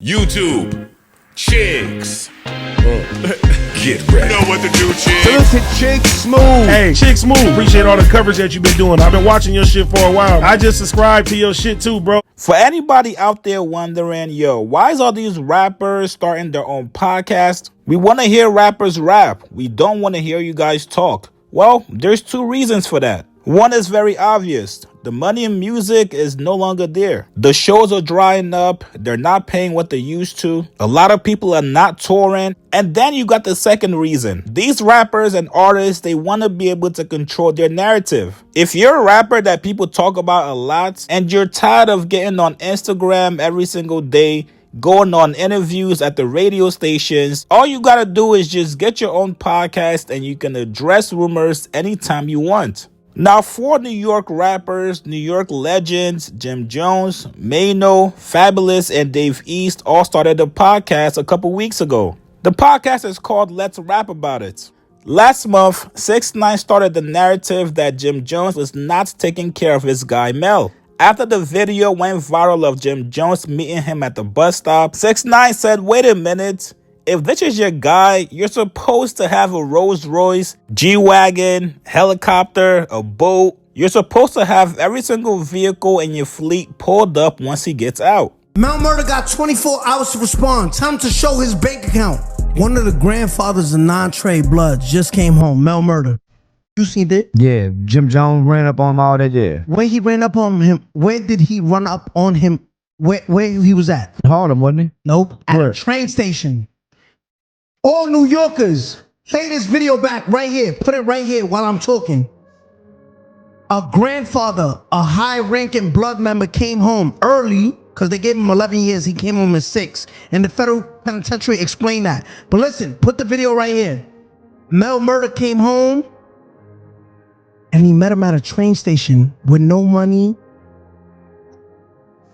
YouTube, chicks. Get ready. You know what to do, chicks. Look at Chick Smooth. Hey, Chick Smooth, appreciate all the coverage that you've been doing. I've been watching your shit for a while. I just subscribed to your shit too, bro. For anybody out there wondering, yo, why is all these rappers starting their own podcast? We want to hear rappers rap. We don't want to hear you guys talk. Well, there's two reasons for that. One is very obvious. The money in music is no longer there. The shows are drying up. They're not paying what they used to. A lot of people are not touring. And then you got the second reason. These rappers and artists, they want to be able to control their narrative. If you're a rapper that people talk about a lot and you're tired of getting on Instagram every single day, going on interviews at the radio stations, all you gotta do is just get your own podcast and you can address rumors anytime you want. Now, four New York rappers, New York legends, Jim Jones, Mano, Fabulous, and Dave East all started a podcast a couple weeks ago. The podcast is called Let's Rap About It. Last month, 6IX9INE started the narrative that Jim Jones was not taking care of his guy Mel. After the video went viral of Jim Jones meeting him at the bus stop, 6IX9INE said, wait a minute. If this is your guy, you're supposed to have a Rolls Royce, G-Wagon, helicopter, a boat. You're supposed to have every single vehicle in your fleet pulled up once he gets out. MEL MURDA got 24 hours to respond. Time to show his bank account. One of the grandfathers of non-trade bloods just came home. MEL MURDA. You seen that? Yeah, Jim Jones ran up on him all that, yeah. When he ran up on him, where did he run up on him? Where he was at? Harlem, wasn't he? Nope. At Where? a train station. All New Yorkers, play this video back right here. Put it right here while I'm talking. A grandfather, a high-ranking blood member came home early because they gave him 11 years. He came home at 6. And the federal penitentiary explained that. But listen, put the video right here. MEL MURDA came home and he met him at a train station with no money,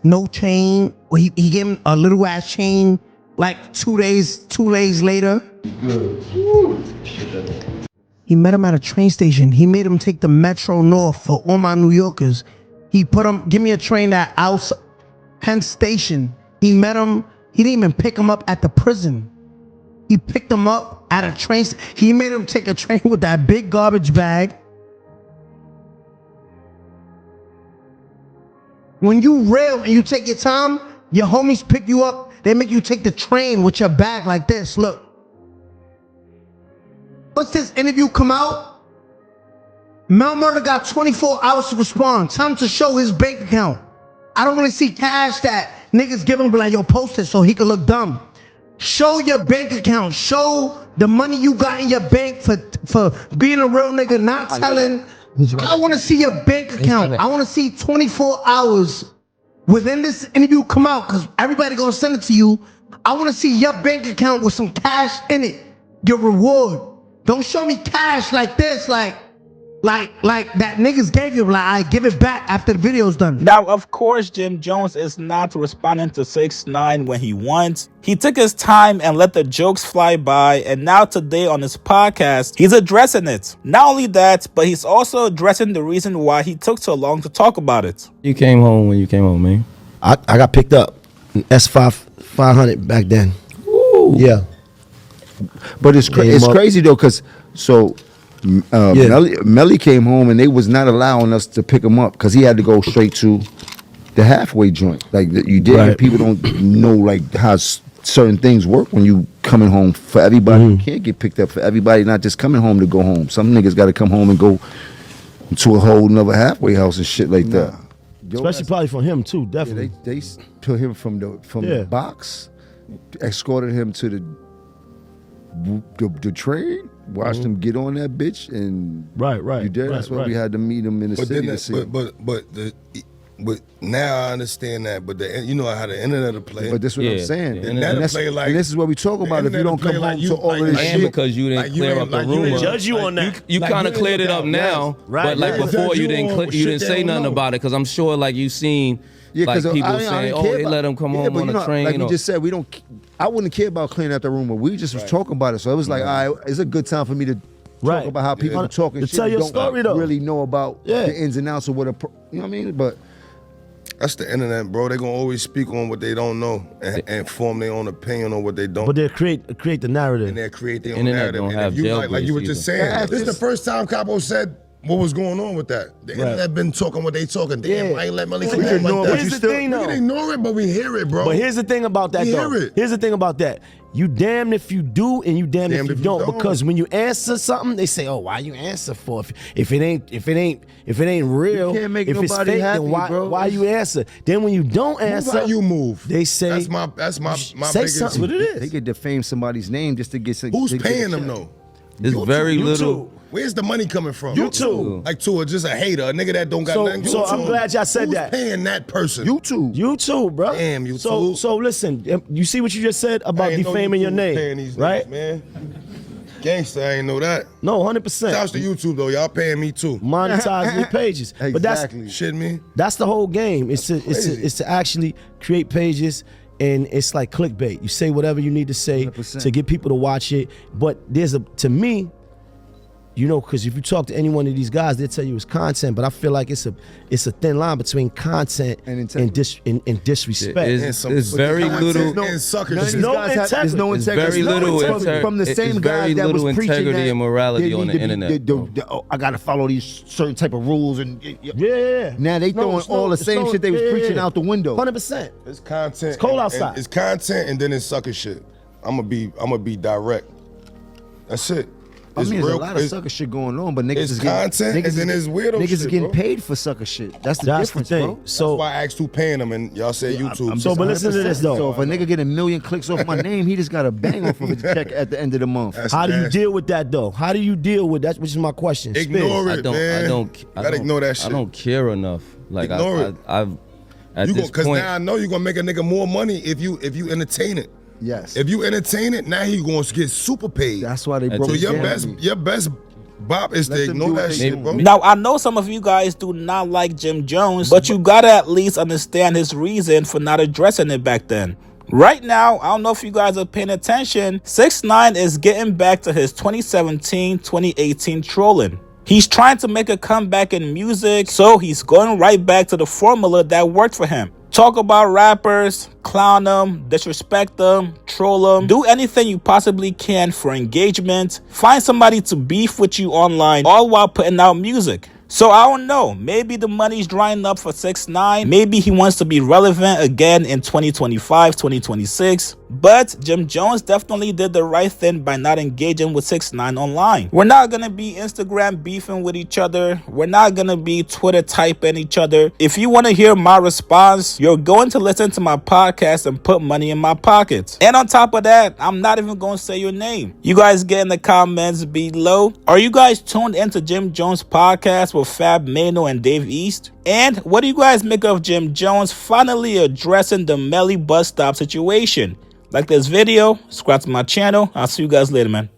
no chain. He gave him a little ass chain. Like 2 days later, he met him at a train station. He made him take the Metro North for all my New Yorkers. He put him, give me a train at Penn Station. He met him, he didn't even pick him up at the prison. He picked him up at a train. He made him take a train with that big garbage bag. When you rail and you take your time, your homies pick you up. They make you take the train with your bag like this. Look. Once this interview come out, MEL MURDA got 24 hours to respond. Time to show his bank account. I don't want to see cash that niggas give him, but like, yo, post it so he can look dumb. Show your bank account. Show the money you got in your bank for being a real nigga, not telling. I want to see your bank account. I want to see 24 hours within this interview come out, because everybody gonna send it to you. I want to see your bank account with some cash in it. Your reward. Don't show me cash like this, like that niggas gave you. Like, I give it back after the video's done. Now, of course, Jim Jones is not responding to 6IX9INE when he wants. He took his time and let the jokes fly by, and now today on his podcast, he's addressing it. Not only that, but he's also addressing the reason why he took so long to talk about it. You came home when you came home, man. I got picked up in S500 back then. Ooh. Yeah. But it's crazy though, because Melly came home and they was not allowing us to pick him up because he had to go straight to the halfway joint. Like you did. Right. People don't know like how certain things work when you coming home. For everybody, you can't get picked up. For everybody, not just coming home to go home. Some niggas got to come home and go to a whole nother halfway house and shit like that. Especially probably for him too, definitely. Yeah, they put him from the box, escorted him to the train, watched him get on that bitch, and Right. You did. That's why we had to meet him in the city. But now I understand that. But you know how the internet will play. But this is what I'm saying. Yeah. And this is what we talk about. If you don't come home to all of this And shit, because you didn't clear up the rumor, judge you on that. you kind of cleared it up now, but like before you didn't say nothing about it, because I'm sure like you seen like people saying, oh, they let him come home on a train. Like you just said, I wouldn't care about cleaning out the rumor. We just was talking about it, so it was like, all right, it's a good time for me to talk about how people talking to shit. tell your Don't story though. really know about the ins and outs of what you know what I mean, but. That's the internet, bro. They gonna always speak on what they don't know and form their own opinion on what they don't. But they'll create the narrative. And they'll create their own Internet narrative. don't And have if you jail like you were grace just either. saying, this is the first time Capo said what was going on with that. The internet been talking what they talking. Damn, I ain't let Melly come home like that. Here's the thing, though. We can ignore it, but we hear it, bro. But here's the thing about that, though. Here's the thing about that. You damned if you do, and you damned if you don't. Because when you answer something, they say, "Oh, why you answer for? If it ain't real, You can't make if it's nobody fake, happy, then why you answer?" Then when you don't answer, Move how you move. They say, that's my say biggest. something. What it is? They could defame somebody's name just to get some. Who's paying them though? It's very little. Where's the money coming from? YouTube. Like to just a hater, a nigga that don't got nothing. So I'm glad y'all said that. Who's paying that person? YouTube, bro. Damn, YouTube. So listen, you see what you just said about defaming your name, right? Niggas, man. Gangsta, I ain't know that. No, 100%. Shouts to YouTube though, y'all paying me too. Monetize your pages. Exactly. But that's shit me. That's the whole game. It's to actually create pages, and it's like clickbait. You say whatever you need to say 100%. to get people to watch it. But to me, you know, because if you talk to any one of these guys, they'll tell you it's content. But I feel like it's a thin line between content and disrespect. It's very little. There's no integrity. It's very little from the same guys that was preaching integrity that and morality on the internet. I gotta follow these certain type of rules and Yeah. now they throwing all the same shit they was preaching out the window. 100%. It's content. It's cold and outside. It's content and then it's sucker shit. I'm gonna be direct. That's it. I mean, there's a lot of sucker shit going on, but niggas it's is getting content and then it's weirdo niggas is shit, getting bro. paid for sucker shit. That's the difference, thing. bro. So That's why I asked who paying them and y'all said YouTube. So, but listen to this though. So if a nigga get 1 million clicks off my name, he just got a bang off of his check at the end of the month. How do you deal with that though? How do you deal with that? Which is my question. Ignore it, man. I don't ignore that shit. I don't care enough. Like Ignore it. I've at You this because point. now I know you're gonna make a nigga more money if you entertain it. Yes. If you entertain it, now he gonna get super paid. That's why they broke So it down. your best bop is to Let them ignore do what that they shit, do. bro. Now, I know some of you guys do not like Jim Jones, but you gotta at least understand his reason for not addressing it back then. Right now, I don't know if you guys are paying attention, 6ix9ine is getting back to his 2017-2018 trolling. He's trying to make a comeback in music, so he's going right back to the formula that worked for him. Talk about rappers, clown them, disrespect them, troll them, do anything you possibly can for engagement, find somebody to beef with you online, all while putting out music. So I don't know, maybe the money's drying up for 6ix9ine, maybe he wants to be relevant again in 2025, 2026, but Jim Jones definitely did the right thing by not engaging with 6ix9ine online. We're not gonna be Instagram beefing with each other, we're not gonna be Twitter typing each other. If you want to hear my response, you're going to listen to my podcast and put money in my pockets. And on top of that, I'm not even gonna say your name. You guys get in the comments below, are you guys tuned into Jim Jones podcast with Fab Mano and Dave East? And what do you guys make of Jim Jones finally addressing the Melly bus stop situation? Like this video, subscribe to my channel. I'll see you guys later, man.